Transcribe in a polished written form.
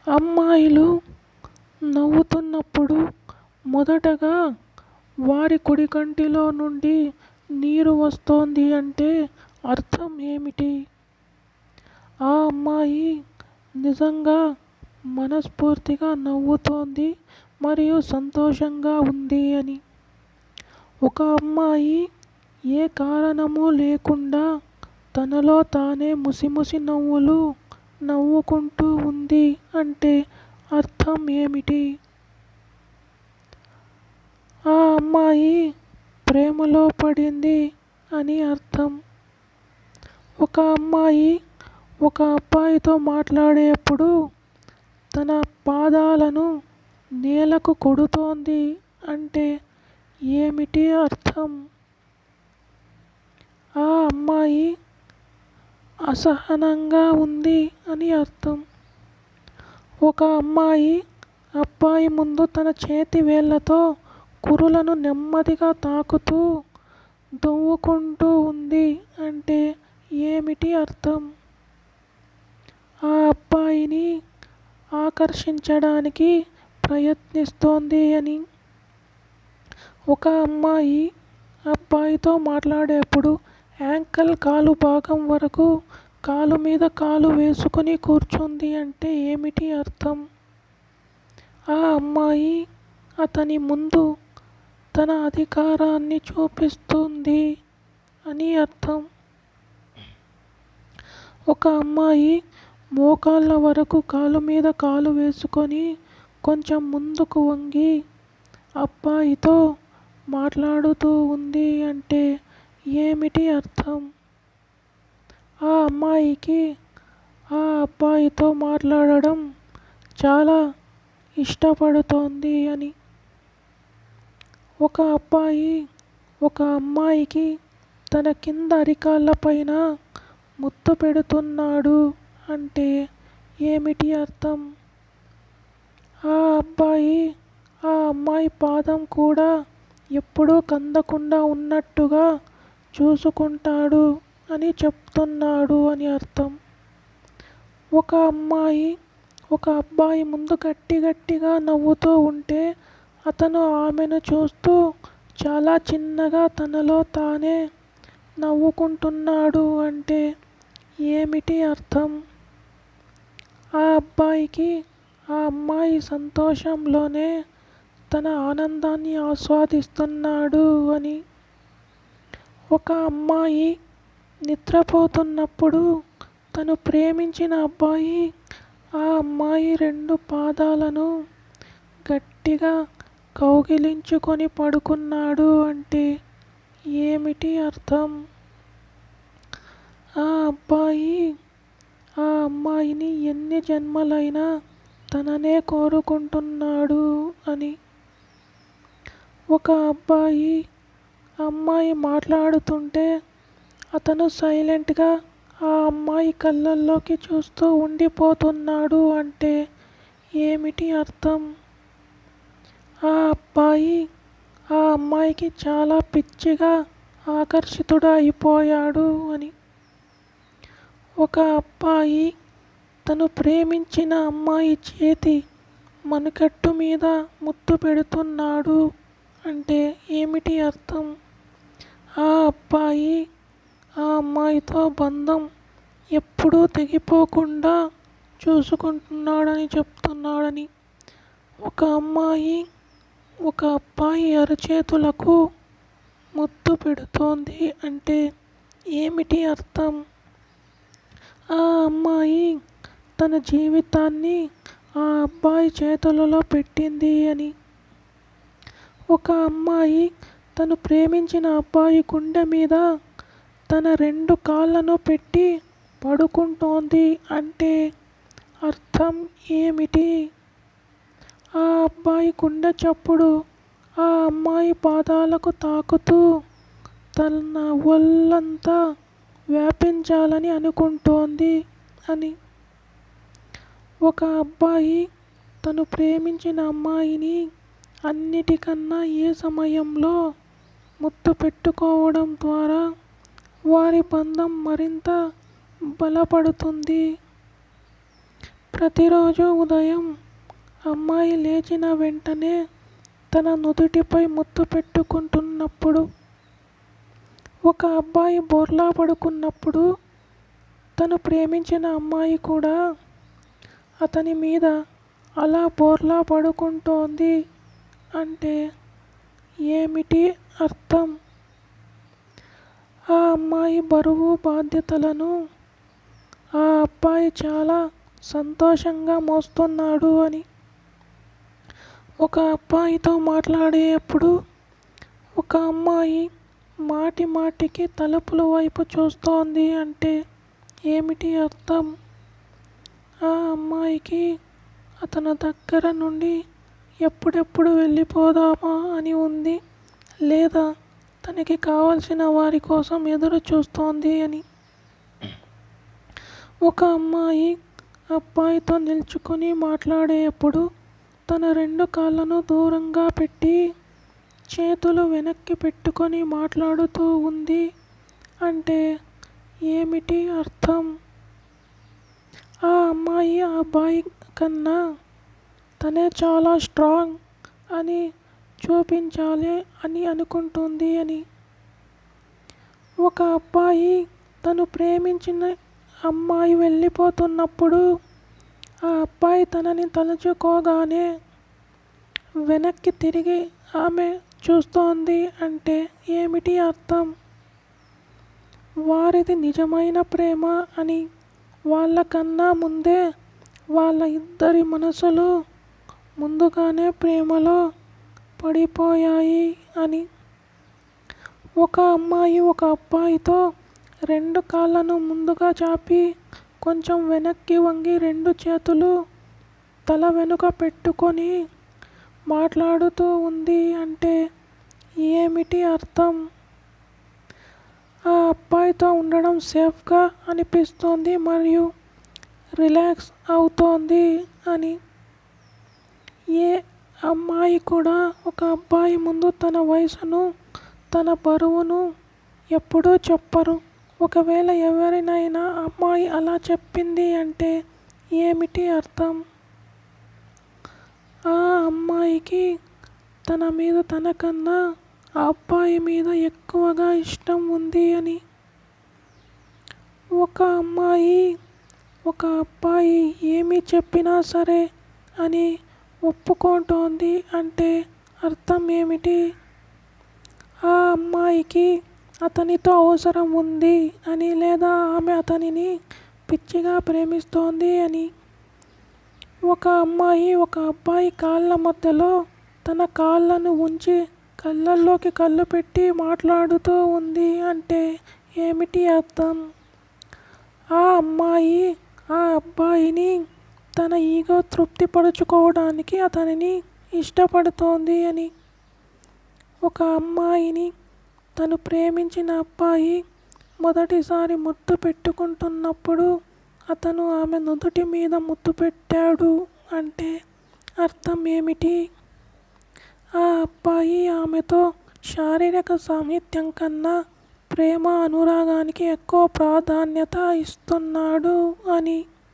అమ్మాయిలు నవ్వుతున్నప్పుడు మొదటగా వారి కుడి కంటిలో నుండి నీరు వస్తోంది అంటే అర్థం ఏమిటి? ఆ అమ్మాయి నిజంగా మనస్ఫూర్తిగా నవ్వుతోంది మరియు సంతోషంగా ఉంది అని. ఒక అమ్మాయి ఏ కారణమూ లేకుండా తనలో తానే ముసిముసి నవ్వులు నవ్వుకుంటూ ఉంది అంటే అర్థం ఏమిటి? ఆ అమ్మాయి ప్రేమలో పడింది అని అర్థం. ఒక అమ్మాయి ఒక అబ్బాయితో మాట్లాడేప్పుడు తన పాదాలను నేలకు కొడుతోంది అంటే ఏమిటి అర్థం? ఆ అమ్మాయి అసహనంగా ఉంది అని అర్థం. ఒక అమ్మాయి అబ్బాయి ముందు తన చేతి వేళ్ళతో కురులను నెమ్మదిగా తాకుతూ దువ్వుకుంటూ ఉంది అంటే ఏమిటి అర్థం? ఆ అబ్బాయిని ఆకర్షించడానికి ప్రయత్నిస్తోంది అని. ఒక అమ్మాయి అబ్బాయితో మాట్లాడేప్పుడు యాంకిల్ కాలు భాగం వరకు కాలు మీద కాలు వేసుకుని కూర్చుంది అంటే ఏమిటి అర్థం? ఆ అమ్మాయి అతని ముందు తన అధికారాన్ని చూపిస్తుంది అని అర్థం. ఒక అమ్మాయి మోకాళ్ళ వరకు కాలు మీద కాలు వేసుకొని కొంచెం ముందుకు వంగి అబ్బాయితో మాట్లాడుతూ ఉంది అంటే ఏమిటి అర్థం? ఆ అమ్మాయికి ఆ అబ్బాయితో మాట్లాడడం చాలా ఇష్టపడుతోంది అని. ఒక అబ్బాయి ఒక అమ్మాయికి తన కింద అరికాళ్ళ పైన ముద్దు పెడుతున్నాడు అంటే ఏమిటి అర్థం? ఆ అబ్బాయి ఆ అమ్మాయి పాదం కూడా ఎప్పుడూ కందకుండా ఉన్నట్టుగా చూసుకుంటాడు అని చెప్తున్నాడు అని అర్థం. ఒక అమ్మాయి ఒక అబ్బాయి ముందు గట్టిగా నవ్వుతూ ఉంటే అతను ఆమెను చూస్తూ చాలా చిన్నగా తనలో తానే నవ్వుకుంటున్నాడు అంటే ఏమిటి అర్థం? ఆ అబ్బాయికి ఆ అమ్మాయి సంతోషంలోనే తన ఆనందాన్ని ఆస్వాదిస్తున్నాడు అని. ఒక అమ్మాయి నిద్రపోతున్నప్పుడు తను ప్రేమించిన అబ్బాయి ఆ అమ్మాయి రెండు పాదాలను గట్టిగా కౌగిలించుకొని పడుకున్నాడు అంటే ఏమిటి అర్థం? ఆ అబ్బాయి ఆ అమ్మాయిని ఎన్ని జన్మలైనా తననే కోరుకుంటున్నాడు అని. ఒక అబ్బాయి అమ్మాయి మాట్లాడుతుంటే అతను సైలెంట్గా ఆ అమ్మాయి కళ్ళల్లోకి చూస్తూ ఉండిపోతున్నాడు అంటే ఏమిటి అర్థం? ఆ అబ్బాయి ఆ అమ్మాయికి చాలా పిచ్చిగా ఆకర్షితుడు అయిపోయాడు అని. ఒక అబ్బాయి తను ప్రేమించిన అమ్మాయి చేతి మణికట్టు మీద ముద్దు పెడుతున్నాడు అంటే ఏమిటి అర్థం? ఆ అబ్బాయి ఆ అమ్మాయితో బంధం ఎప్పుడూ తెగిపోకుండా చూసుకుంటున్నాడని చెప్తున్నాడని. ఒక అమ్మాయి ఒక అబ్బాయి అరచేతులకు ముద్దు పెడుతోంది అంటే ఏమిటి అర్థం? ఆ అమ్మాయి తన జీవితాన్ని ఆ అబ్బాయి చేతులలో పెట్టింది అని. ఒక అమ్మాయి తను ప్రేమించిన అబ్బాయి గుండె మీద తన రెండు కాళ్ళను పెట్టి పడుకుంటోంది అంటే అర్థం ఏమిటి? ఆ అబ్బాయి గుండె చప్పుడు ఆ అమ్మాయి పాదాలకు తాకుతూ తన ఒళ్ళంతా వ్యాపించాలని అనుకుంటోంది అని. ఒక అబ్బాయి తను ప్రేమించిన అమ్మాయిని అన్నిటికన్నా ఏ సమయంలో ముద్దు పెట్టుకోవడం ద్వారా వారి బంధం మరింత బలపడుతుంది? ప్రతిరోజు ఉదయం అమ్మాయి లేచిన వెంటనే తన నుదుటిపై ముద్దు పెట్టుకుంటున్నప్పుడు, ఒక అబ్బాయి బోర్లా పడుకున్నప్పుడు తను ప్రేమించిన అమ్మాయి కూడా అతని మీద అలా బోర్లా పడుకుంటోంది అంటే ఏమిటి అర్థం? ఆ అమ్మాయి బరువు బాధ్యతలను ఆ అబ్బాయి చాలా సంతోషంగా మోస్తున్నాడు అని. ఒక అబ్బాయితో మాట్లాడేటప్పుడు ఒక అమ్మాయి మాటి మాటికి తలుపుల వైపు చూస్తోంది అంటే ఏమిటి అర్థం? ఆ అమ్మాయికి అతని దగ్గర నుండి ఎప్పుడెప్పుడు వెళ్ళిపోదామా అని ఉంది, లేదా తనకి కావలసిన వారి కోసం ఎదురు చూస్తోంది అని. ఒక అమ్మాయి అబ్బాయితో నిల్చుకొని మాట్లాడేటప్పుడు తన 2 కాళ్ళను దూరంగా పెట్టి చేతులు వెనక్కి పెట్టుకొని మాట్లాడుతూ ఉంది అంటే ఏమిటి అర్థం? ఆ అమ్మాయి ఆ అబ్బాయి కన్నా తనే చాలా స్ట్రాంగ్ అని చూపించాలి అని అనుకుంటుంది అని. ఒక అబ్బాయి తను ప్రేమించిన అమ్మాయి వెళ్ళిపోతున్నప్పుడు ఆ అబ్బాయి తనని తలుచుకోగానే వెనక్కి తిరిగి ఆమె చూస్తోంది అంటే ఏమిటి అర్థం? వారిది నిజమైన ప్రేమ అని, వాళ్ళకన్నా ముందే వాళ్ళ ఇద్దరి మనసులు ముందుగానే ప్రేమలో పడిపోయాయి అని. ఒక అమ్మాయి ఒక అబ్బాయితో 2 కాళ్ళను ముందుగా చాపి కొంచెం వెనక్కి వంగి 2 చేతులు తల వెనుక పెట్టుకొని మాట్లాడుతూ ఉంది అంటే ఏమిటి అర్థం? ఆ అబ్బాయితో ఉండడం సేఫ్గా అనిపిస్తోంది మరియు రిలాక్స్ అవుతోంది అని. ఏ అమ్మాయి కూడా ఒక అబ్బాయి ముందు తన వయసును, తన బరువును ఎప్పుడూ చెప్పరు. ఒకవేళ ఎవరినైనా అమ్మాయి అలా చెప్పింది అంటే ఏమిటి అర్థం? ఆ అమ్మాయికి తన మీద తనకన్నా ఆ అబ్బాయి మీద ఎక్కువగా ఇష్టం ఉంది అని. ఒక అమ్మాయి ఒక అబ్బాయి ఏమి చెప్పినా సరే అని ఒప్పుకుంటోంది అంటే అర్థం ఏమిటి? ఆ అమ్మాయికి అతనితో అవసరం ఉంది అని, లేదా ఆమె అతనిని పిచ్చిగా ప్రేమిస్తోంది అని. ఒక అమ్మాయి ఒక అబ్బాయి కాళ్ళ మధ్యలో తన కాళ్ళను ఉంచి కళ్ళల్లోకి కళ్ళు పెట్టి మాట్లాడుతూ ఉంది అంటే ఏమిటి అర్థం? ఆ అమ్మాయి ఆ అబ్బాయిని తన ఈగో తృప్తిపరచుకోవడానికి అతనిని ఇష్టపడుతోంది అని. ఒక అమ్మాయిని తను ప్రేమించిన అబ్బాయి మొదటిసారి ముద్దు పెట్టుకుంటున్నప్పుడు అతను ఆమె నుదుటి మీద ముద్దు పెట్టాడు అంటే అర్థం ఏమిటి? ఆ అబ్బాయి ఆమెతో శారీరక సామీప్యం కన్నా ప్రేమ, అనురాగానికి ఎక్కువ ప్రాధాన్యత ఇస్తున్నాడు అని.